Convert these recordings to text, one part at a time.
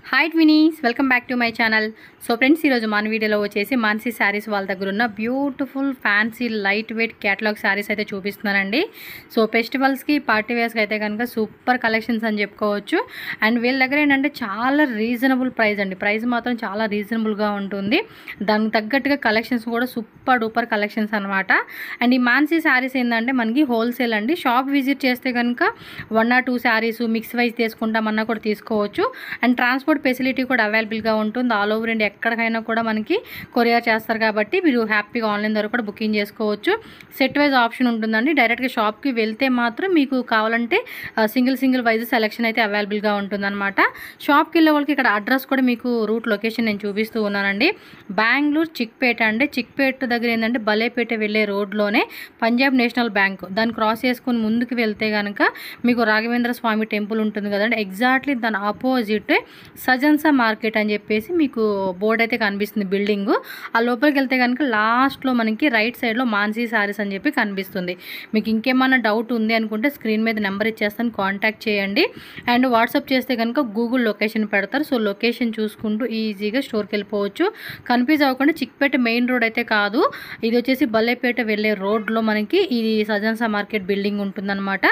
High tweenies welcome back to my channel. So friends मन video वे मानसी सारीस वाल दर beautiful fancy light weight catalogue saris అయితే చూపిస్తున్నానండి। సో ఫెస్టివల్స్ కి పార్టీ వేర్స్ అయితే కనుక సూపర్ కలెక్షన్స్ అని చెప్పుకోవచ్చు। అండ్ వీళ్ళ దగ్గర ఏంటంటే చాలా రీజనబుల్ ప్రైస్ అండి, ప్రైస్ మాత్రం చాలా రీజనబుల్ గా ఉంటుంది। దానికి తగ్గట్టుగా కలెక్షన్స్ కూడా సూపర్ డూపర్ కలెక్షన్స్ అన్నమాట। అండ్ ఈ మాన్సీ సారీస్ ఏంటంటే మనకి హోల్సేల్ అండి, షాప్ విజిట్ చేస్తే కనుక 1 or 2 సారీస్ మిక్స్ వైజ్ తీసుకుంటామన్నా కూడా తీసుకోవచ్చు। అండ్ ట్రాన్స్పోర్ట్ ఫెసిలిటీ కూడా అవైలబుల్ గా ఉంటుంది, ఆల్ ఓవర్ ఇండియా ఎక్కడికైనా కూడా మనకి కొరియర్ చేస్తారు కాబట్టి మీరు హ్యాపీగా ఆన్లైన్ ద్వారా కూడా బుకింగ్ చేసుకోవచ్చు। సెట్ వైజ్ ఆప్షన్ ఉంటుందండి, డైరెక్ట్గా షాప్కి వెళ్తే మాత్రం మీకు కావాలంటే సింగిల్ వైజ్ సెలెక్షన్ అయితే అవైలబుల్గా ఉంటుందన్నమాట। షాప్కి వెళ్ళే వాళ్ళకి ఇక్కడ అడ్రస్ కూడా మీకు రూట్ లొకేషన్ నేను చూపిస్తూ ఉన్నానండి। బెంగళూరు చిక్పేట అండి, చిక్పేట దగ్గర ఏంటంటే బలేపేట వెళ్ళే రోడ్లోనే పంజాబ్ నేషనల్ బ్యాంక్, దాన్ని క్రాస్ చేసుకుని ముందుకు వెళ్తే కనుక మీకు రాఘవేంద్ర స్వామి టెంపుల్ ఉంటుంది కదండి, ఎగ్జాక్ట్లీ దాని ఆపోజిట్ సజన్సా మార్కెట్ అని చెప్పేసి మీకు బోర్డ్ అయితే కనిపిస్తుంది బిల్డింగ్। ఆ లోపలికి వెళ్తే కనుక లాస్ట్లో మనకి రైట్ సైడ్లో మాన్సీ సారీస్ అని చెప్పి కనిపిస్తుంది। మీకు ఇంకేమైనా డౌట్ ఉంది అనుకుంటే స్క్రీన్ మీద నెంబర్ ఇచ్చేస్తాను, కాంటాక్ట్ చేయండి। అండ్ వాట్సాప్ చేస్తే కనుక గూగుల్ లొకేషన్ పెడతారు, సో లొకేషన్ చూసుకుంటూ ఈజీగా స్టోర్కి వెళ్ళిపోవచ్చు। కన్ఫ్యూజ్ అవ్వకుండా చిక్పేట మెయిన్ రోడ్ అయితే కాదు, ఇది వచ్చేసి బల్లేపేట వెళ్ళే రోడ్లో మనకి ఈ సజన్సా మార్కెట్ బిల్డింగ్ ఉంటుందన్నమాట।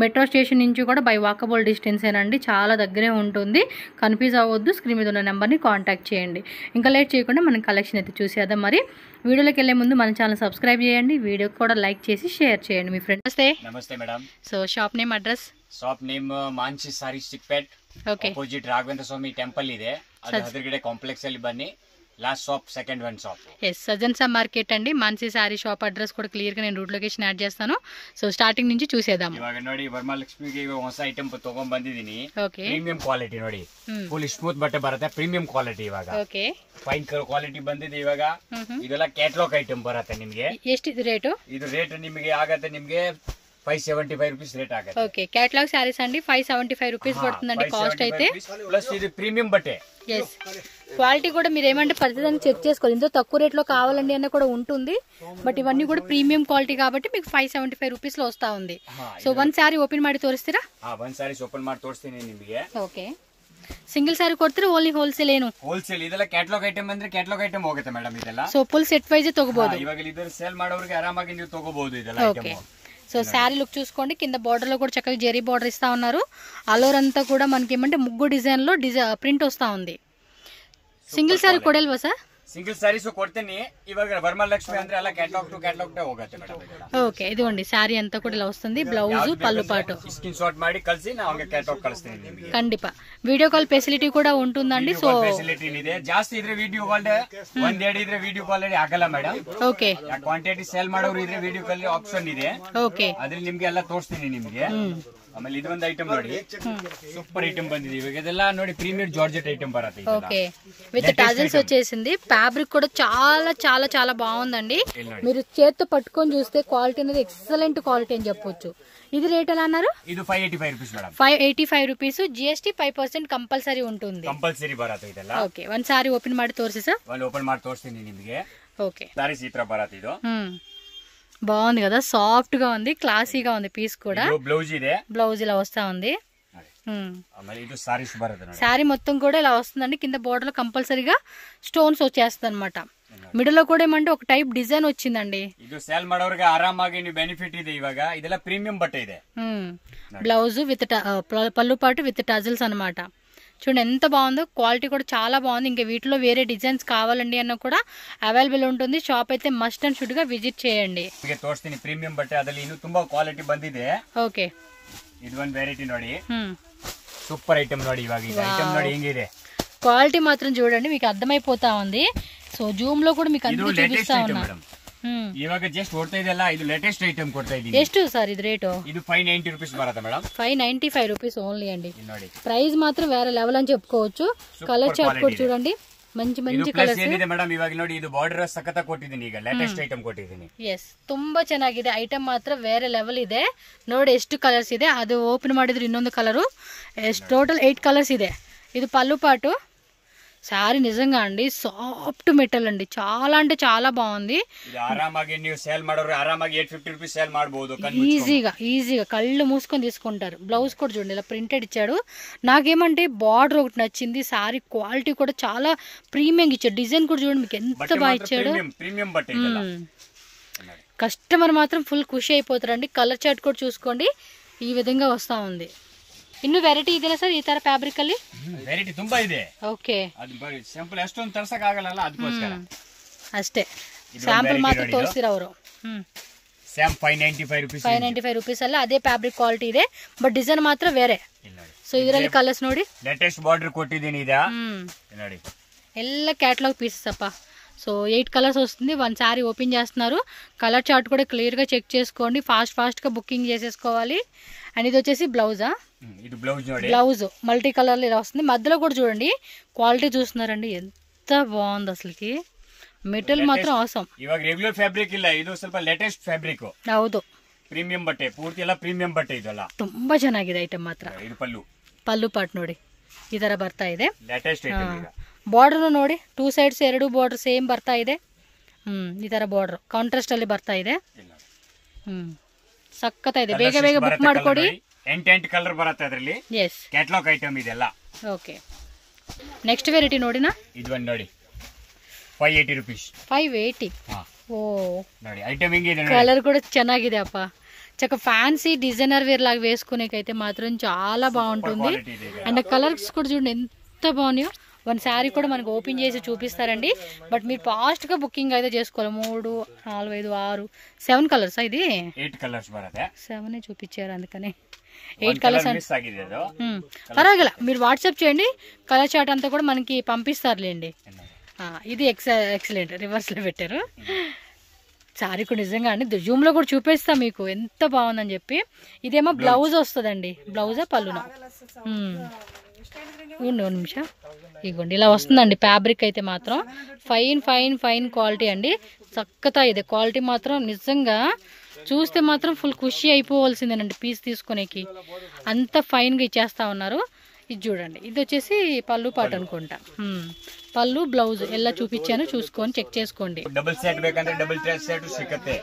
మెట్రో స్టేషన్ నుంచి కూడా బై వాకబుల్ డిస్టెన్స్ ఏనండి, చాలా దగ్గరే ఉంటుంది। కన్ఫ్యూజ్ అవ్వద్దు, స్క్రీన్ మీద ఉన్న నెంబర్ని కాంటాక్ట్ చేయండి। ఇంకా లేట్ చేయకుండా మనం కలెక్షన్ అయితే చూసేద్దాం। మరి వీడియోలోకి వెళ్ళే ముందు మన ఛానల్ సబ్స్క్రైబ్ చేయండి, వీడియో కూడా లైక్ చేసి షేర్ చేయండి మీ ఫ్రెండ్స్। నమస్తే madam. So shop name address? Shop name Mansi Sarees Chickpet, okay, opposite Raghavendra Swamy temple ಇದೆ, ಅದು ಎದುರುಗಡೆ ಕಾಂಪ್ಲೆಕ್ಸ್ ಅಲ್ಲಿ ಬನ್ನಿ, last shop second one shop ఎస్ సజన్సా మార్కెట్ అండి। మాన్సీ సారీ షాప్ అడ్రస్ కూడా క్లియర్ గా నేను రూట్ లొకేషన్ యాడ్ చేస్తాను, సో స్టార్టింగ్ నుంచి చూసేద్దాం। ಇವಾಗ ನೋಡಿ ವರಮಹಾಲಕ್ಷ್ಮಿಗೆ ಹೊಸ ಐಟಮ್ ತಗೊಂಡ್ ಬಂದಿದ್ದೀನಿ, ಓಕೆ, ಪ್ರೀಮಿಯಂ ಕ್ವಾಲಿಟಿ ನೋಡಿ, ಫುಲ್ ಸ್ಮೂತ್ ಬಟ್ಟೆ ಬರುತ್ತೆ, ಪ್ರೀಮಿಯಂ ಕ್ವಾಲಿಟಿ ಇವಾಗ ಓಕೆ ಫೈನ್ ಕ್ವಾಲಿಟಿ ಬಂದಿದೆ ಇವಾಗ। ಇದೆಲ್ಲ ಕ್ಯಾಟಲಾಗ್ ಐಟಮ್ ಬರುತ್ತೆ ನಿಮಗೆ। ಎಷ್ಟಿದೆ ರೇಟು? ಇದು ರೇಟ್ ನಿಮಗೆ ಆಗತ್ತೆ ನಿಮಗೆ 575 రూపీస్ రేట్ ఆಗುತ್ತೆ। ఓకే, కేటలాగ్ సారీస్ అండి 575 రూపీస్ పడుతుందండి కాస్ట్ అయితే, ప్లస్ ఇది ప్రీమియం బట్టే। ఎస్ క్వాలిటీ కూడా మీరు ఏమంటే ప్రతిదాన్ని చెక్ చేసుకోవాలి, ఇందులో తక్కువ రేట్లో కావాలండి అన్న కూడా ఉంటుంది, బట్ ఇవన్నీ కూడా ప్రీమియం క్వాలిటీ కాబట్టి మీకు 575 రూపీస్ లో వస్తా ఉంది। సో వన్ సారీ ఓపెన్ ಮಾಡಿ ತೋರಿಸ್ತೀರಾ? వన్ సారీస్ ఓపెನ್ ಮಾಡಿ ತೋರಿಸ್ತೀನಿ ನಿಮಗೆ। ಓಕೆ, ಸಿಂಗಲ್ ಸಾರಿ ಕೊಡ್ತೀರಾ ಓನ್ಲಿ ಹೋಲ್ಸೇಲ್? ಏನು ಹೋಲ್ಸೇಲ್, ಇದೆಲ್ಲ ಕ್ಯಾಟಲಾಗ್ ಐಟಮ್ ಅಂದ್ರೆ ಕ್ಯಾಟಲಾಗ್ ಐಟಮ್ ಹೋಗುತ್ತೆ ಮೇಡಮ್ ಇದೆಲ್ಲ। ಸೊ ಫುಲ್ ಸೆಟ್ ವೈಸ್ ತಗೋಬಹುದು, ಇವಾಗ ಇದರ ಸೇಲ್ ಮಾಡೋರಿಗೆ ಆರಾಮಾಗಿ ನೀವು ತಗೋಬಹುದು ಇದೆಲ್ಲ ಐಟಮ್। సో శారీ లుక్ చూసుకోండి, కింద బార్డర్ లో కూడా చక్కగా జెరీ బార్డర్ ఇస్తా ఉన్నారు, అలోర్ అంతా కూడా మనకి ఏమంటే ముగ్గు డిజైన్ లో ప్రింట్ వస్తా ఉంది। సింగిల్ సారీ కొడల్వా సార్? సింగిల్ సారీస్ కొಡ್ತೀನಿ ఇವಾಗ వరమహాలక్ష్మి ಅಂದ್ರೆ ಎಲ್ಲ ಕ್ಯಾಟಲಾಗ್ టు ಕ್ಯಾಟಲಾಗ್ టే ಹೋಗುತ್ತೆ ಮೇಡಮ್। ఓకే, ఇదిగోండి శారీ అంతా కూడా ఇలా వస్తుంది, బ్లౌజ్ పళ్ళు పాటు స్క్రీన్ షాట్ ಮಾಡಿ ಕಳಿಸಿ ನಾನು ಅವರಿಗೆ ಕ್ಯಾಟಲಾಗ್ ಕಳಿಸ್ತೀನಿ ನಿಮಗೆ। ಖಂಡಿತ వీడియో కాల్ ఫెసిలిటీ కూడా ఉంటుందండి, సో ಫೆಸಿಲಿಟಿ ಇದೆ, ಜಾಸ್ತಿ ಇದ್ರೆ ವಿಡಿಯೋ ಕಾಲ್ ಒಂದೆರಡು ಇದ್ರೆ ವಿಡಿಯೋ ಕಾಲ್ ಆಗಲ್ಲ ಮೇಡಮ್। ಓಕೆ, ಕ್ವಾಂಟಿಟಿ ಸೇಲ್ ಮಾಡೋರು ಇದ್ರೆ ವಿಡಿಯೋ ಕಾಲ್ ಆಪ್ಷನ್ ಇದೆ, ಓಕೆ ಅದ್ರಲ್ಲಿ ನಿಮ್ಗೆ ಎಲ್ಲ ತೋರಿಸ್ತೀನಿ ನಿಮಗೆ। ಆಮೇಲೆ ಇದೊಂದು ಐಟಮ್ ನೋಡಿ, సూపర్ ఐటమ్ ಬಂದಿದೆ ఇವಾಗ, ಇದೆಲ್ಲ ನೋಡಿ ప్రీమియం జార్జెట్ ఐటమ్ బರುತ್ತೆ। ఓకే, విత్ టజల్స్ వచ్చేసింది, ఫ్యాబ్రిక్ కూడా చాలా చాలా చాలా బాగుందండి, మీరు చేత్తో పట్టుకొని చూస్తే క్వాలిటీ అనేది ఎక్సలెంట్ క్వాలిటీ అని చెప్పొచ్చు। ఇది రేట్ ఎలా అన్నారు? ಇದು 585 rupees madam. 585 rupees, GST 5% compulsory ఉంటుంది, ಕಂಪಲ್ಸರಿ ಬರುತ್ತೆ ಇದೆಲ್ಲ। ಓಕೆ, ಒಂದ್ ಸಾರಿ ಓಪನ್ ಮಾಡಿ ತೋರಿಸಿ ಸರ್? వాళ్ళు ఓపెన్ ಮಾಡಿ ತೋರಿಸ್ತೀನಿ ನಿಮಗೆ। ఓకే, సారీస్ ఈ ತರ ಬರುತ್ತೆ ಇದು, బాగుంది కదా, సాఫ్ట్ గా ఉంది, క్లాసీగా ఉంది, పీస్ కూడా బ్లౌజ్ ಇದೆ, బ్లౌజ్ ఇలా వస్తా ఉంది। ఆಮೇಲೆ ఇది సారీస్ బರುತ್ತೆ ನೋಡಿ, శారీ మొత్తం కూడా ఇలా వస్తుందండి, కింద బోర్డర్ లో కంపల్సరీగా స్టోన్స్ వచ్చేస్తుంది అనమాట, మిడిల్ లో కూడా ఏమంటే ఒక టైప్ డిజైన్ వచ్చిందండి। ಇದು ಸೇಲ್ ಮಾಡೋರಿಗೆ ಆರಾಮಾಗಿ ನೀವು ಬೆನಿಫಿಟ್ ಇದೆ ಇವಾಗ, ಇದೆಲ್ಲ ಪ್ರೀಮಿಯಂ ಬಟ್ಟೆ ಇದೆ। బ్లౌజ్ విత్ పళ్ళు పాటు విత్ టజల్స్ అనమాట, చూడండి ఎంత బాగుందో, క్వాలిటీ కూడా చాలా బాగుంది। ఇంకా వీటిలో వేరే డిజైన్స్ కావాలండి అన్న కూడా అవైలబుల్ ఉంటుంది, షాప్ అయితే మస్ట్ అండ్ షుడ్ గా విజిట్ చేయండి। ತೋರಿಸ್ತೀನಿ ಪ್ರೀಮಿಯಂ ಬಟ್ಟೆ, ಅದರಲ್ಲಿ ಇನ್ನು ತುಂಬಾ ಕ್ವಾಲಿಟಿ ಬಂದಿದೆ। ఓకే, ಇದು ಒಂದು ವೆರೈಟಿ ನೋಡಿ, సూపర్ ఐటమ్ ನೋಡಿ, ఇವಾಗ ఈ ఐటమ్ ನೋಡಿ ಹೆಂಗಿದೆ, క్వాలిటీ మాత్రం చూడండి మీకు అర్థమైపోతా ఉంది। సో జూమ్ లో కూడా మీకు అన్ని చూపిస్తా ఉన్నా, ఇವಾಗ జస్ట్ ఓಡ್ತಾ ಇದೆಲ್ಲ ಇದು లేటెస్ట్ ఐటమ్ ಕೊಡ್ತಾ ಇದೀನಿ। ಎಷ್ಟು సార్ ఇది రేటు? ಇದು 590 రూపీస్ బರುತ್ತೆ మేడం। 595 రూపీస్ ఓన్లీ అండి, ನೋಡಿ ప్రైస్ మాత్రం వేరే లెవెల్ అని చెప్పుకోవచ్చు। కలర్ చార్ట్ కూడా చూడండి, మంచి మంచి కలర్స్ ಏನಿದೆ ಮೇಡಮ್, ಇವಾಗ ನೋಡಿ ಇದು ಬಾರ್ಡರ್ ಸಖತ ಕೊಟ್ಟಿದ್ದೀನಿ, ಈಗ ಲೇಟೆಸ್ಟ್ ಐಟಮ್ ಕೊಟ್ಟಿದ್ದೀನಿ। ಎಸ್, ತುಂಬಾ ಚೆನ್ನಾಗಿದೆ ಐಟಮ್, ಮಾತ್ರ ಬೇರೆ ಲೆವೆಲ್ ಇದೆ ನೋಡಿ, ಎಷ್ಟು ಕಲರ್ಸ್ ಇದೆ, ಅದು ಓಪನ್ ಮಾಡಿದ್ರೆ ಇನ್ನೊಂದು ಕಲರು, ಟೋಟಲ್ 8 ಕಲರ್ಸ್ ಇದೆ। ಇದು ಪಲ್ಲು ಪಾಟು, శారీ నిజంగా అండి సాఫ్ట్ మెటల్ అండి, చాలా అంటే చాలా బాగుంది. ಆರಾಮಾಗಿ ನೀವು ಸೇಲ್ ಮಾಡೋರು ಆರಾಮಾಗಿ 850 ರೂಪಾಯಿ ಸೇಲ್ ಮಾಡಬಹುದು. ఈజీగా కళ్ళు మూసుకొని తీసుకుంటారు. బ్లౌజ్ కూడా చూడండి ఇలా ప్రింటెడ్ ఇచ్చాడు. నాకేమంటే బార్డర్ ఒకటి నచ్చింది, శారీ క్వాలిటీ కూడా చాలా ప్రీమియం ఇచ్చాడు. డిజైన్ కూడా చూడండి మీకు ఎంత బాగా ఇచ్చాడు. కస్టమర్ మాత్రం ఫుల్ ఖుషి అయిపోతారండి. కలర్ చార్ట్ కూడా చూసుకోండి, ఈ విధంగా వస్తా ఉంది. ಇನ್ನು ವೆರೈಟಿ ಇದೆಯಲ್ಲ ಸರ್ ಈ ತರ ಫ್ಯಾಬ್ರಿಕ್ ಅಲ್ಲಿ? ವೆರೈಟಿ ತುಂಬಾ ಇದೆ. ಓಕೆ, ಅದು ಸಿಂಪಲ್ ಅಷ್ಟೊಂದು ತರ್ಸಕ್ ಆಗಲ್ಲ ಅದಕ್ಕೋಸ್ಕರ ಅಷ್ಟೇ ಸ್ಯಾಂಪಲ್ ಮಾತ್ರ ತೋರಿಸ್ತೀರ ಅವರು. ಸ್ಯಾಮ್ 595 ರೂಪೀಸ್ ಅಲ್ಲ, ಅದೇ ಫ್ಯಾಬ್ರಿಕ್ ಕ್ವಾಲಿಟಿ ಇದೆ, ಬಟ್ ಡಿಸೈನ್ ಮಾತ್ರ ಬೇರೆ. ಸೊ ಇದರಲ್ಲಿ ಕಲರ್ಸ್ ನೋಡಿ, ಲೇಟೆಸ್ಟ್ ಬಾರ್ಡರ್ ಕೊಟ್ಟಿದ್ದೀನಿ ಇದಾ ನೋಡಿ, ಎಲ್ಲ ಕ್ಯಾಟಲಾಗ್ పీసెస్ అప్ప. సో 8 కలర్స్ వస్తుంది. 1 శారీ ఓపెన్ చేస్తున్నారు. కలర్ చార్ట్ కూడా క్లియర్గా చెక్ చేసుకోండి, ఫాస్ట్గా బుకింగ్ చేసేసుకోవాలి. అండ్ ఇది వచ్చేసి బ్లౌజా, బ్లౌజ్ మల్టీ కలర్లో ఇలా వస్తుంది. మధ్యలో కూడా చూడండి క్వాలిటీ చూస్తున్నారండి ఎంత బాగుంది అసలుకి. మెటీరియల్ ಮಾತ್ರ awesome. ಇವಾಗ ರೆಗ್ಯುಲರ್ ಫ್ಯಾಬ್ರಿಕ್ ಇಲ್ಲ, ಇದು ಸ್ವಲ್ಪ ಲೇಟೆಸ್ಟ್ ಫ್ಯಾಬ್ರಿಕ್. ಹೌದು, ಪ್ರೀಮಿಯಂ ಬಟ್ಟೆ, ಪೂರ್ತಿ ಎಲ್ಲ ಪ್ರೀಮಿಯಂ ಬಟ್ಟೆ ಇದೆಲ್ಲ. ತುಂಬಾ ಚೆನ್ನಾಗಿದೆ ಐಟಮ್ ಮಾತ್ರ. ಇದು ಪಲ್ಲು ಪಾರ್ಟ್ ನೋಡಿ ಈ ತರ ಬರ್ತಾ ಇದೆ. ಲೇಟೆಸ್ಟ್ ಐಟಮ್ ಈಗ. ಬಾರ್ಡರ್ ನೋಡಿ 2 ಸೈಡ್ಸ್ 2 ಬಾರ್ಡರ್ ಸೇಮ್ ಬರ್ತಾ ಇದೆ. ಈ ತರ ಬಾರ್ಡರ್ ಕಾಂಟ್ರಾಸ್ಟ್ ಅಲ್ಲಿ ಬರ್ತಾ ಇದೆ. ಸಕ್ಕತ್ತಾಗಿದೆ. ಬೇಗ ಬುಕ್ ಮಾಡ್ಕೊಡಿ. 8 ಕಲರ್ ಬರುತ್ತೆ ಅದರಲ್ಲಿ. ಎಸ್, ಕ್ಯಾಟಲಾಗ್ ಐಟಮ್ ಇದೆಲ್ಲ. ಓಕೆ, ನೆಕ್ಸ್ಟ್ ವೆರೈಟಿ ನೋಡಿನಾ, ಇದು ಒಂದು ನೋಡಿ 580 ರೂಪೀಸ್. 580. ಓ ನೋಡಿ ಐಟಮ್ ಹಿಂಗಿದೆ, కలర్ కూడా ಚೆನ್ನಾಗಿದೆ అప్ప. చక్క ఫ్యాన్సీ డిజైనర్ వేర్ లాగా వేసుకునేకైతే మాత్రం చాలా బాగుంటుంది. అండ్ కలర్స్ కూడా చూడండి ఎంత బాగున్నాయో. 1 శారీ కూడా మనకు ఓపెన్ చేసి చూపిస్తారండి, బట్ మీరు ఫాస్ట్గా బుకింగ్ అయితే చేసుకోవాలి. 3, 4, 5, 6, 7 కలర్స్. ఇది 8 కలర్స్ బರುತ್ತೆ. 7 చూపించారు అందుకనే 8 కలర్స్. పర్వాలేదు, మీరు వాట్సాప్ చేయండి, కలర్ చార్ట్ అంతా కూడా మనకి పంపిస్తారులేండి. ఇది ఎక్సలెంట్, రివర్స్లో పెట్టారు. శారీ కూడా నిజంగా అండి జూమ్లో కూడా చూపిస్తా మీకు ఎంత బాగుందని చెప్పి. ఇదేమో బ్లౌజ్ వస్తుందండి, బ్లౌజా పళ్ళునా? 1 నిమిషం. ఇగోండి ఇలా వస్తుందండి ఫ్యాబ్రిక్ అయితే మాత్రం ఫైన్ క్వాలిటీ అండి. చక్కగా ಇದೆ క్వాలిటీ మాత్రం నిజంగా చూస్తే మాత్రం ఫుల్ ఖుషి అయిపోవాల్సిందేనండి పీస్ తీసుకునేకి, అంత ఫైన్గా ఇచ్చేస్తా ఉన్నారు. ఇది చూడండి, ఇది వచ్చేసి పళ్ళు పాట అనుకుంటా. పళ్ళు బ్లౌజ్ ఎలా చూపించాను చూసుకొని చెక్ చేసుకోండి. ಡಬಲ್ ಸೆಟ್ ಬೇಕಂದ್ರೆ ಡಬಲ್ ಸೆಟ್ ಸಿಗುತ್ತೆ,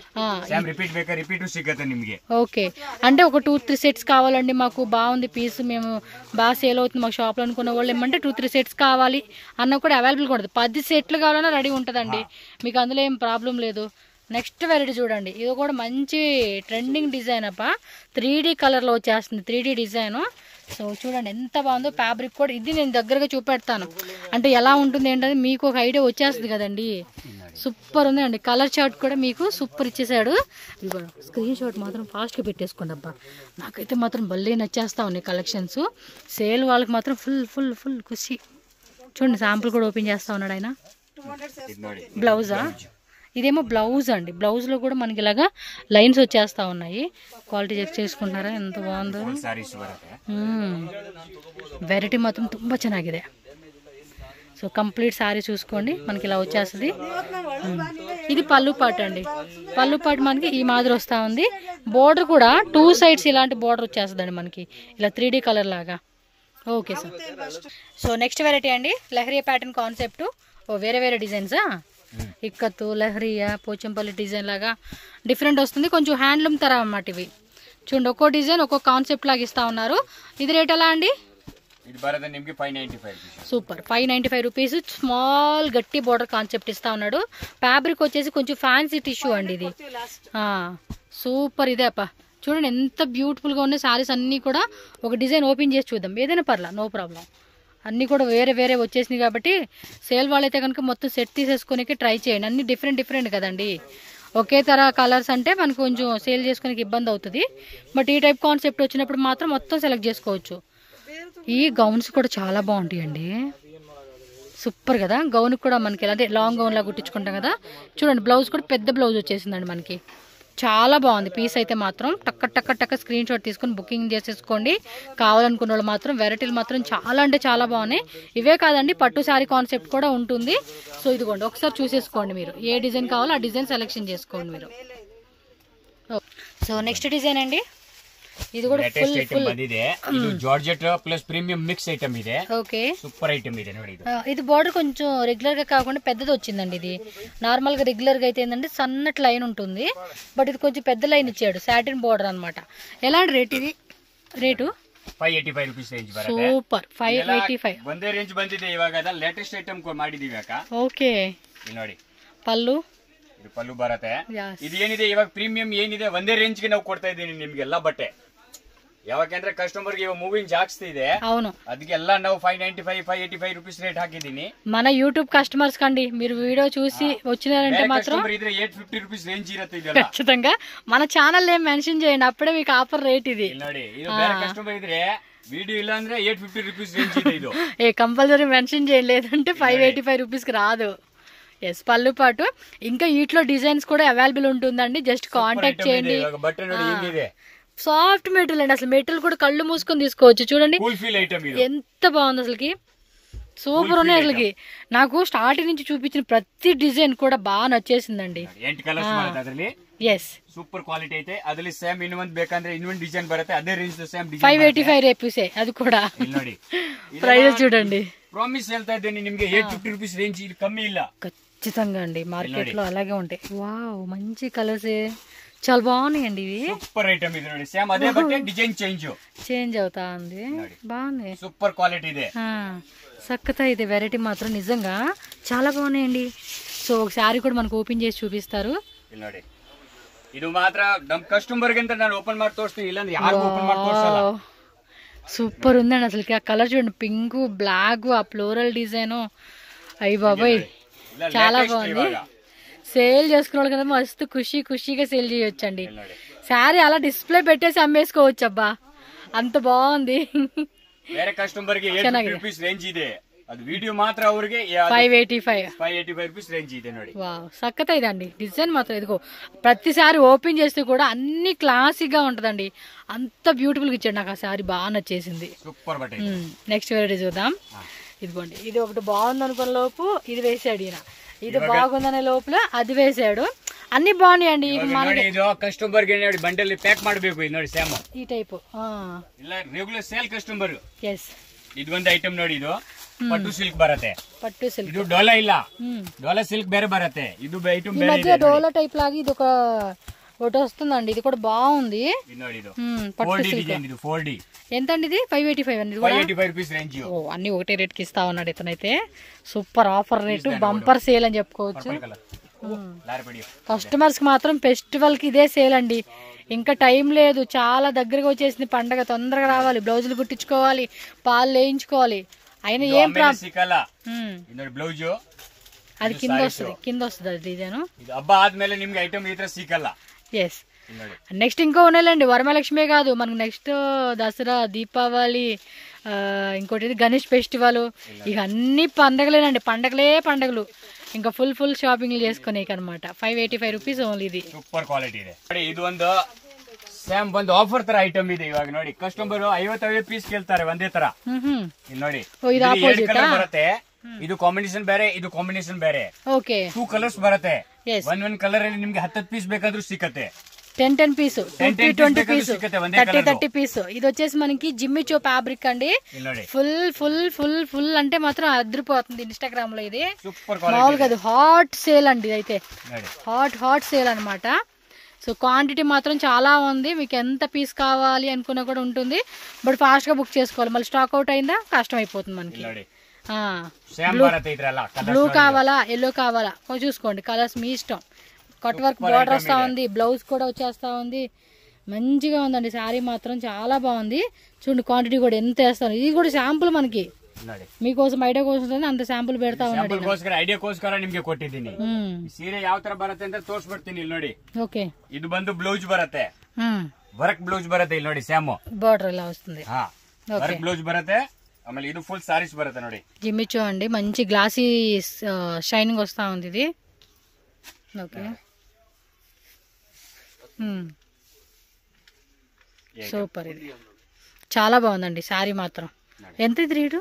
ಸೇಮ್ ರಿಪೀಟ್ ಬೇಕಾದ್ರೆ ರಿಪೀಟ್ ಸಿಗುತ್ತೆ ನಿಮಗೆ. ఓకే, అంటే ఒక 2-3 సెట్స్ కావాలండి మాకు, బాగుంది పీస్, మేము బాగా సేల్ అవుతుంది మాకు షాప్లో అనుకున్న వాళ్ళు ఏమంటే 2-3 సెట్స్ కావాలి అన్న కూడా అవైలబుల్ కూడా 10 సెట్లు కావాలన్నా రెడీ ఉంటుందండి మీకు, అందులో ఏం ప్రాబ్లం లేదు. నెక్స్ట్ వెరైటీ చూడండి, ఇది కూడా మంచి ట్రెండింగ్ డిజైన్ అప్ప. 3D కలర్లో వచ్చేస్తుంది, 3D డిజైన్. సో చూడండి ఎంత బాగుందో. ఫ్యాబ్రిక్ కూడా ఇది నేను దగ్గరగా చూపెడతాను, అంటే ఎలా ఉంటుంది ఏంటంటే మీకు ఒక ఐడియా వచ్చేస్తుంది కదండి. సూపర్ ఉంది అండి. కలర్ చార్ట్ కూడా మీకు సూపర్ ఇచ్చేసాడు. ఇదిగో స్క్రీన్ షాట్ మాత్రం ఫాస్ట్గా పెట్టేసుకోండి అబ్బా. నాకైతే మాత్రం భలే నచ్చేస్తా ఉన్నాయి కలెక్షన్స్. సేల్ వాళ్ళకి మాత్రం ఫుల్ ఖుషి. చూడండి శాంపుల్ కూడా ఓపెన్ చేస్తా ఉన్నాడు ఆయన. బ్లౌజా, ఇదేమో బ్లౌజ్ అండి. బ్లౌజ్లో కూడా మనకి ఇలాగా లైన్స్ వచ్చేస్తా ఉన్నాయి. క్వాలిటీ చెక్ చేసుకుంటున్నారా ఎంత బాగుందో. వెరైటీ మాత్రం ತುಂಬ ಚೆನ್ನಾಗಿದೆ. సో కంప్లీట్ శారీ చూసుకోండి మనకి ఇలా వచ్చేస్తుంది. ఇది పళ్ళు పాట్ అండి. పళ్ళు పాట్ మనకి ఈ మాదిరి వస్తూ ఉంది. బోర్డర్ కూడా 2 సైడ్స్ ఇలాంటి బోర్డర్ వచ్చేస్తుందండి మనకి ఇలా 3D కలర్ లాగా. Okay sir. So next variety అండి, లహరియా ప్యాటర్న్ కాన్సెప్ట్. వేరే డిజైన్సా, ఇక్కత్తు, లహరియా, పోచంపల్లి డిజైన్ లాగా డిఫరెంట్ వస్తుంది. కొంచెం హ్యాండ్లూమ్ తర అన్నమాట ఇవి. చూడండి ఒక్కో డిజైన్ ఒక్కో కాన్సెప్ట్ లాగా ఇస్తా ఉన్నారు. ఇది రేట్ ఎలా అండి? Super, 595 rupees. స్మాల్ గట్టి బోర్డర్ కాన్సెప్ట్ ఇస్తా ఉన్నాడు. ఫ్యాబ్రిక్ వచ్చేసి కొంచెం ఫ్యాన్సీ టిష్యూ అండి ఇది. సూపర్ ఇదే అప్ప. చూడండి ఎంత బ్యూటిఫుల్గా ఉన్నాయి శారీస్ అన్నీ కూడా. ఒక డిజైన్ ఓపెన్ చేసి చూద్దాం, ఏదైనా పర్లా, నో ప్రాబ్లం. అన్నీ కూడా వేరే వచ్చేసినాయి కాబట్టి సేల్ వాళ్ళైతే కనుక మొత్తం సెట్ తీసేసుకోనికి ట్రై చేయండి. అన్ని డిఫరెంట్ కదండి. ఒకే తర కలర్స్ అంటే మనకు కొంచెం సేల్ చేసుకోనికి ఇబ్బంది అవుతుంది. బట్ ఈ టైప్ కాన్సెప్ట్ వచ్చినప్పుడు మాత్రం మొత్తం సెలెక్ట్ చేసుకోవచ్చు. ఈ గౌన్స్ కూడా చాలా బాగుంటాయండి, సూపర్ కదా. గౌన్ కూడా మనకి అదే లాంగ్ గౌన్ లాగా కుట్టించుకుంటాం కదా. చూడండి బ్లౌజ్ కూడా పెద్ద బ్లౌజ్ వచ్చేసిందండి మనకి. చాలా బాగుంది పీస్ అయితే మాత్రం. టక్క స్క్రీన్ షాట్ తీసుకొని బుకింగ్ చేసేసుకోండి. కావాలనుకున్న వాళ్ళు మాత్రం వెరైటీలు మాత్రం చాలా అంటే చాలా బాగున్నాయి. ఇవే కాదండి, పట్టు శారీ కాన్సెప్ట్ కూడా ఉంటుంది. సో ఇదిగోండి ఒకసారి చూసేసుకోండి, మీరు ఏ డిజైన్ కావాలో ఆ డిజైన్ సెలెక్షన్ చేసుకోండి మీరు. సో నెక్స్ట్ డిజైన్ అండి, ఇది కూడా ಲೇಟೆಸ್ಟ್ ಐಟಮ್ ಬಂದಿದೆ. ಇದು georgette plus premium mix item ಇದೆ. ఓకే, సూపర్ ఐటమ్ ಇದೆ ನೋಡಿ. ఇది బార్డర్ కొంచెం రెగ్యులర్ గా కాకుండా పెద్దది వచ్చిందండి. ఇది నార్మల్ గా రెగ్యులర్ గా అయితే ఏంటంటే సన్నటి లైన్ ఉంటుంది, బట్ ఇది కొంచెం పెద్ద లైన్ ఇచ్చాడు, సాటిన్ బార్డర్ అన్నమాట. ఎలాంటి రేట్ ఇది? రేటు 585 ರೂಪೀಸ್ ರೇಂಜ್ ಬರುತ್ತೆ. సూపర్, 585 ಒಂದೇ ರೇಂಜ್ ಬಂದಿದೆ. ಇವಾಗ ಲೇಟೆಸ್ಟ್ ಐಟಮ್ ಮಾಡಿದೀವಿ ಅಕ್ಕ. ఓకే, ಇಲ್ಲಿ ನೋಡಿ పళ్ళు, ಇದು ಪಲ್ಲು ಬರುತ್ತೆ. ಇದು ಏನಿದೆ ಇವಾಗ ಪ್ರೀಮಿಯಂ ಏನಿದೆ ಒಂದೇ ರೇಂಜ್ ಗೆ ನಾವು ಕೊಡ್ತಾ ಇದೀನಿ ನಿಮ್ಗೆಲ್ಲ ಬಟ್ಟೆ. ಯಾವಾಗಂದ್ರೆ ಕಸ್ಟಮರ್ ಗೆ ಇವಾಗ ಮೂವಿಂಗ್ ಜಾಸ್ತಿ ಇದೆ, అవును, ಅದಕ್ಕೆಲ್ಲ ನಾವು 595 585 ರೂಪೀಸ್ ರೇಟ್ ಹಾಕಿದೀನಿ. మన యూట్యూబ్ కస్టమర్స్ కండి, మీరు వీడియో చూసి వచ్చినారంటే మాత్రం ಇದ್ರೆ 850 ರೂಪೀಸ್ ರೇಂಜ್ ಇರುತ್ತೆ. ಇದೆಲ್ಲ ఖచ్చితంగా మన ఛానల్ నేమ్ మెన్షన్ చేయండి, అప్పుడే మీకు ఆఫర్ రేట్ ఇది. ನೋಡಿ, ಇದು ಬೇರೆ కస్టమర్ ఇದ್ರೆ వీడియో ಇಲ್ಲ ಅಂದ್ರೆ 850 ರೂಪೀస్ రేంజ్ ಇದೆ. ಇದು కంపల్సరీ మెన్షన్ చేయండి, లేదంటే 585 రూపీస్ కి రాదు. ఎస్, పళ్ళు పాటు ఇంకా వీటిలో డిజైన్స్ కూడా అవైలబుల్ ఉంటుందండి, జస్ట్ కాంటాక్ట్ చేయండి. బట్ట ನೋಡಿ ಹಿಂಗಿದೆ, సాఫ్ట్ మెటీరియల్ అండి, అసలు మెటీరియల్ కూడా కళ్ళు మూసుకొని తీసుకోవచ్చు. చూడండి కూల్ ఫీల్ ఐటమ్ ఇది, ఎంత బాగుంది అసలుకి, సూపర్ ఉన్నాయి అసలుకి. నాకు స్టార్టింగ్ నుంచి చూపించిన ప్రతి డిజైన్ కూడా బాగా నచ్చేసిందండి. 8 ಕಲರ್ಸ್ ಬರುತ್ತೆ ಅದರಲ್ಲಿ. ఎస్, ಸೂಪರ್ ಕ್ವಾಲಿಟಿ ಐತೆ. ಅದ್ರಲ್ಲಿ ಸೇಮ್ ಇನ್ನೊಂದು ಬೇಕಂದ್ರೆ ಇನ್ನೊಂದು ಡಿಸೈನ್ ಬರುತ್ತೆ, ಅದೇ ರೇಂಜ್ ಸೇಮ್ ಡಿಸೈನ್. 585 ರೇಪಿಸೆ ಅದು ಕೂಡ. ಇಲ್ಲಿ ನೋಡಿ ప్రైస్ చూడండి, ಪ್ರಾಮಿಸ್ ಹೇಳ್ತಾ ಇದ್ದೇನೆ ನಿಮ್ಗೆ 850 ರೂಪೀಸ್ ರೇಂಜ್ ಇಲ್ಲಿ ಕಮ್ಮಿ ಇಲ್ಲ. ఖచ్చితంగా అండి, మార్కెట్ లో అలాగే ఉంటాయి. వావ్, మంచి కలర్స్, చాలా బాగున్నాయండి ఇవి. సూపర్ ఐటమ్ ఇది ನೋಡಿ, సేమ్ అదే బట్టే డిజైన్ చేంజ్ అవుతా ఉంది, బాగుంది. సూపర్ క్వాలిటీ ಇದೆ. సక్కత ఇది వెరైటీ మాత్రం నిజంగా చాలా బాగున్నాయండి. సో ఒకసారి కూడా మనకు ఓపెన్ చేసి చూపిస్తారు. ಇಲ್ಲಿ ನೋಡಿ, ಇದು ಮಾತ್ರ ನಮ್ ಕಸ್ಟಮರ್ ಗೆ ಅಂತ ನಾನು ಓಪನ್ ಮಾಡಿ ತೋರಿಸ್ತೀನಿ, ಇಲ್ಲ ಅಂದ್ರೆ ಯಾರು ಓಪನ್ ಮಾಡಿ ತೋರಿಸಲ್ಲ. సూపర్ ఉందండి అసలుకి. ఆ కలర్ చూడండి, పింక్ బ్లాక్, ఆ ఫ్లోరల్ డిజైన్, అయ్యి బాబాయ్ చాలా బాగుంది. సేల్ చేసుకున్న వాళ్ళు కదా మస్తు ఖుషీగా సేల్ చేయొచ్చండి. శారీ అలా డిస్ప్లే పెట్టేసి అమ్మేసుకోవచ్చు. అబ్బా, అంత బాగుంది. ಬೇರೆ ಕಸ್ಟಮರ್ ಗೆ 850 ರೂಪೀಸ್ ರೇಂಜ್ ಇದೆ, ಅದು ವಿಡಿಯೋ ಮಾತ್ರ ಅವರಿಗೆ 585 ರೂಪೀಸ್ ರೇಂಜ್ ಇದೆ ನೋಡಿ. వావ్, సక్కత ఇదండి డిజైన్ మాత్రం. ఇదిగో ప్రతిసారి ఓపెన్ చేస్తే కూడా అన్ని క్లాసిక్ గా ఉంటదండి, అంత బ్యూటిఫుల్ గా ఇచ్చాడు. నాకు ఆ శారీ బాగా నచ్చేసింది. Super but. నెక్స్ట్ వెరైటీ చూద్దాం. ఇదిగోండి, ఇది ఒకటి బాగుంది అనుకున్న లోపు ఇది వేసాడు ఈయన, ఇది బాగుందనే లోపల అది వేసాడు. అన్ని బాగున్నాయండి. కస్టమర్ ಗೆ ನೋಡಿ ಬಂಡಲ್ ಪ್ಯಾಕ್ ಮಾಡಬೇಕು. ಇದು ನೋಡಿ ಸೇಮ್ ఈ టైపు ಇಲ್ಲ ರೆಗ್ಯುಲರ್ ಸೇಲ್ ಕಸ್ಟಮರ್. ఎస్, ಇದು ಒಂದು ಐಟಮ್ ನೋಡಿ, ಇದು ಪಟ್ಟು ಸಿಲ್ಕ್ ಬರುತ್ತೆ. పట్టు సిల్క్, ಇದು ಡೋಲಾ ಇಲ್ಲ, ಡೋಲಾ సిల్క్ ಬೇರೆ బರುತ್ತೆ. ఇది ఐటమ్ ఈ మధ్య డోలా టైప్ లాగా ఇది ఒకటి వస్తుందండి, ఇది కూడా బాగుంది. ನೋಡಿ, ಇದು పట్టు సిల్క్. ಇದು 4D. ఎంత అండి ఇది? 585 అండి. 585 రూపీస్ రేంజ్. ఓ, అన్ని ఒకటే రేట్ కి ఇస్తా ఉన్నాడు ఇతనైతే. Super offer rate, bumper sale అని చెప్పుకోవచ్చు. కస్టమర్స్ కి మాత్రం ఫెస్టివల్ కి ఇదే సేల్ అండి, ఇంకా టైం లేదు, చాలా దగ్గరగా వచ్చేసింది పండగ. తొందరగా రావాలి, బ్లౌజులు కుట్టించుకోవాలి, పాలు వేయించుకోవాలి. అయినా ఏం బ్లౌజ్ అది కింద వస్తుంది అది డిజైన్. ಹಬ್ಬ ಆದ್ಮೇಲೆ ನಿಮ್ಗೆ ಐಟಮ್ ಈ ತರ ಸಿಕ್ಕಲ್ಲ. ఎస్, నెక్స్ట్ ఇంకో ఉన్నాయండి. వరమలక్ష్మి కాదు మనకు, నెక్స్ట్ దసరా, దీపావళి, ఇంకోటి గణేష్ ఫెస్టివల్, ఇక అన్ని పండగలేనండి, పండగలు. ఇంకా ఫుల్ షాపింగ్ చేసుకునేకి అనమాట. 585 రూపీస్ ఓన్లీ. ఇది ಸೂಪರ್ ಕ್ವಾಲಿಟಿ ಇದೆ. ಇದು ಒಂದು ಸೇಮ್ ಒಂದು ಆಫರ್ ತರ ಐಟಮ್ ಇದೆ. ಇವಾಗ ನೋಡಿ, ಕಸ್ಟಮರ್ 55 ಪೀಸ್ ಕೇಳ್ತಾರೆ ಒಂದೇ ತರ. ಇಲ್ಲಿ ನೋಡಿ, ಇದು ಕಲರ್ ಬರುತ್ತೆ. ಇದು ಕಾಂಬಿನೇಷನ್ ಬೇರೆ, ಇದು ಕಾಂಬಿನೇಷನ್ ಬೇರೆ. ఓకే, 2 ಕಲರ್ಸ್ ಬರುತ್ತೆ. ಒಂದ್ ಕಲರ್ ಅಲ್ಲಿ ನಿಮ್ಗೆ 10 ಪೀಸ್ ಬೇಕಾದ್ರೂ ಸಿಕ್ಕತ್ತೆ. 10 పీసు, 20 పీసు, 30 పీసు. ఇది వచ్చేసి మనకి జిమ్మిచో ఫ్యాబ్రిక్ అండి. ఫుల్ అంటే మాత్రం అదిరిపోతుంది. ఇన్స్టాగ్రామ్ లో ఇది మామూలుగా హాట్ సేల్ అండి. ఇది అయితే హాట్ సేల్ అనమాట. సో క్వాంటిటీ మాత్రం చాలా ఉంది, మీకు ఎంత పీస్ కావాలి అనుకున్నా కూడా ఉంటుంది. బట్ ఫాస్ట్ గా బుక్ చేసుకోవాలి, మళ్ళీ స్టాక్ అవుట్ అయిందా కష్టం అయిపోతుంది మనకి. బ్లూ కావాలా, ఎల్లో కావాలా చూసుకోండి, కలర్స్ మీ ఇష్టం. కట్ వర్క్ బార్డర్ వస్తా ఉంది, బ్లౌజ్ కూడా వచ్చేస్తా ఉంది, మంచిగా ఉందండి. శారీ మాత్రం చాలా బాగుంది. చూడండి క్వాంటిటీ కూడా ఎంత వేస్తాను. ఇది కూడా శాంపుల్ మనకి, మీకోసం ఐడియా కోసం అంత శాంపుల్ పెడతా ఉన్నాడు. ಐಡಿಯಾಗೋಸ್ಕರ ನಿಮ್ಗೆ ಕೊಟ್ಟಿದ್ದೀನಿ. ಸೀರೆ ಯಾವ ತರ ಬರುತ್ತೆ ಅಂತ ತೋರಿಸ್ಬಿಡ್ತೀನಿ. ಇಲ್ಲಿ ನೋಡಿ, ಓಕೆ, ಇದು ಬಂದು ಬ್ಲೌಸ್ ಬರುತ್ತೆ, ವರ್ಕ್ ಬ್ಲೌಸ್ ಬರುತ್ತೆ. ಇಲ್ಲಿ ನೋಡಿ, ಸ್ಯಾಮ್ ಬಾರ್ಡರ್ ఇలా వస్తుంది. ವರ್ಕ್ ಬ್ಲೌಸ್ ಬರುತ್ತೆ. ಆಮೇಲೆ ಇದು ಫುಲ್ ಸಾರೀಸ್ ಬರುತ್ತೆ ನೋಡಿ. జిమ్మిచో అండి, మంచి గ్లాసీ షైనింగ్ వస్తా ఉంది ఇది. Okay, super. ఇది చాలా బాగుందండి శారీ మాత్రం. ఎంత ఇది రేటు?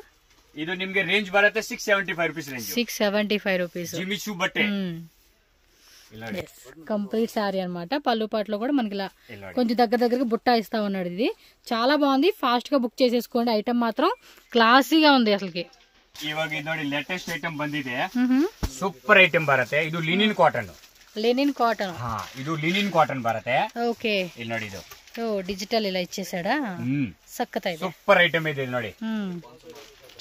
ಇದು ನಿಮ್ಗೆ ರೇಂಜ್ ಬರುತ್ತೆ 675 ರೂಪೀಸ್ ರೇಂಜ್. 675 ರೂಪೀಸ್ ಜಿಮಿಚು ಬಟ್ಟೆ. కంప్లీట్ శారీ అనమాట. పళ్ళు పాటలో కూడా మనకి ఇలా కొంచెం దగ్గరగా బుట్ట ఇస్తా ఉన్నాడు. ఇది చాలా బాగుంది. ఫాస్ట్ గా బుక్ చేసేసుకోండి. ఐటమ్ మాత్రం క్లాసీగా ఉంది అసలుకి. ಇವಾಗ ಇದು ನೋಡಿ ಲೇಟೆಸ್ಟ್ ಐಟಮ್ ಬಂದಿದೆ, ಸೂಪರ್ ಐಟಮ್ ಬರುತ್ತೆ. ಇದು ಲಿನಿನ್ ಕಾಟನ್. ಇದು ಲಿನಿನ್ ಕಾಟನ್ ಬರುತ್ತೆ. ಓಕೆ, ಇಲ್ಲಿ ನೋಡಿ ಇದು ಡಿಜಿಟಲ್ ಇಲ್ಲ ಇಚ್ಚೇಸಾడా, ಸಕ್ಕತ್ತಾಗಿದೆ. ಸೂಪರ್ ಐಟಮ್ ಇದೆ ನೋಡಿ,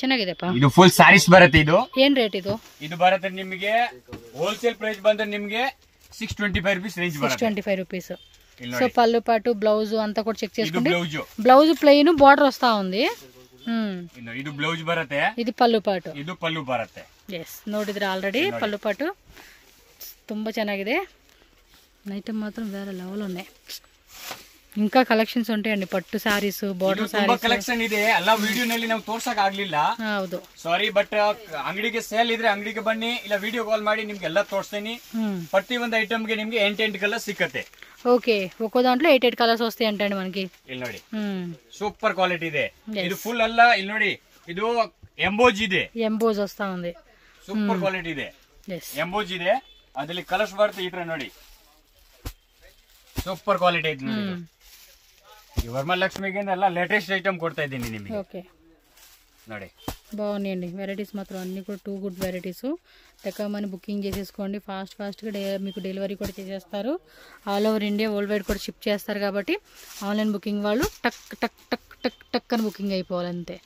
ಚೆನ್ನಾಗಿದೆಪ್ಪ. ಇದು ಫುಲ್ ಸ್ಯಾರೀಸ್ ಬರುತ್ತೆ. ಇದು ಏನ್ ರೇಟ್ ಇದು? ಇದು ಬರುತ್ತೆ ನಿಮಗೆ ಹೋಲ್ಸೇಲ್ ಪ್ರೈಸ್ ಬಂದ್ರೆ ನಿಮಗೆ 625 ರೂಪೀಸ್ ರೇಂಜ್ ಬರುತ್ತೆ. 625 ರೂಪೀಸ್. సో పళ్ళు పాటు బ్లౌజ్ అంతా కూడా చెక్ చేసుకోండి. బ్లౌజ్ ప్లెయిన్ బార్డర్ వస్తా ఉంది. ಇದು ಬ್ಲೌಸ್ ಬರುತ್ತೆ, ಇದು ಪಲ್ಲು ಪಾಟು. ಇದು ಪಲ್ಲು ಬರುತ್ತೆ. ಎಸ್, ನೋಡಿದ್ರೆ ಆಲ್ರೆಡಿ ಪಲ್ಲು ಪಾಟು ತುಂಬಾ ಚೆನ್ನಾಗಿದೆ. ಐಟಮ್ ಮಾತ್ರ ಬೇರೆ ಲೆವೆಲ್ ఉన్నాయి. ఇంకా ಕಲೆಕ್ಷನ್ಸ್ ఉంటాయండి. ಪಟ್ಟು ಸಾರೀಸ್, ಬಾರ್ಡರ್ ಸಾರೀಸ್ ಕಲೆಕ್ಷನ್ ಇದೆ. ಎಲ್ಲ ವಿಡಿಯೋನಲ್ಲಿ ನಾವು ತೋರ್ಸಕ್ ಆಗ್ಲಿಲ್ಲ, ಹೌದು ಸಾರಿ. ಬಟ್ ಅಂಗಡಿಗೆ ಸೇಲ್ ಇದ್ರೆ ಅಂಗಡಿಗೆ ಬನ್ನಿ, ಇಲ್ಲ ವಿಡಿಯೋ ಕಾಲ್ ಮಾಡಿ ನಿಮ್ಗೆ ಎಲ್ಲ ತೋರಿಸ್ತೀನಿ. ಪ್ರತಿ ಒಂದು ಐಟಮ್ ಗೆ ನಿಮ್ಗೆ 8 ಕಲರ್ ಸಿಕ್ಕತ್ತೆ. ఓకే, ఒక్కో దాంట్లో 8 కలర్స్ వస్తాయి అంటండి మనకి. ಇಲ್ಲಿ ನೋಡಿ సూపర్ క్వాలిటీ ಇದೆ. ಇದು ಫುಲ್ ಅಲ್ಲ, ಇಲ್ಲಿ ನೋಡಿ ಇದು ಎಂಬೋಜ್ ಇದೆ. ಎಂಬೋಜ್ వస్తా ఉంది. ಸೂಪರ್ ಕ್ವಾಲಿಟಿ ಇದೆ, ಎಂಬೋಜ್ ಇದೆ. ಅದ್ರಲ್ಲಿ ಕಲರ್ಸ್ ಬರುತ್ತೆ. ಈ ತರ ನೋಡಿ ಸೂಪರ್ ಕ್ವಾಲಿಟಿ ಐತೆ ನೋಡಿ. ಈ ವರಮಹಾಲಕ್ಷ್ಮಿಗೆ ಎಲ್ಲ ಲೇಟೆಸ್ಟ್ ಐಟಮ್ ಕೊಡ್ತಾ ಇದ್ದೀನಿ ನಿಮಗೆ. ఓకే, ನೋಡಿ బాగున్నాయండి. వెరైటీస్ మాత్రం అన్ని కూడా 2 గుడ్ వెరైటీస్. టెకామని బుకింగ్ చేసేసుకోండి. ఫాస్ట్గా మీకు డెలివరీ కూడా చేసేస్తారు. All over India, world wide కూడా షిప్ చేస్తారు. కాబట్టి ఆన్లైన్ బుకింగ్ వాళ్ళు టక్ టక్ టక్ టక్ టక్ అని బుకింగ్ అయిపోవాలి అంతే.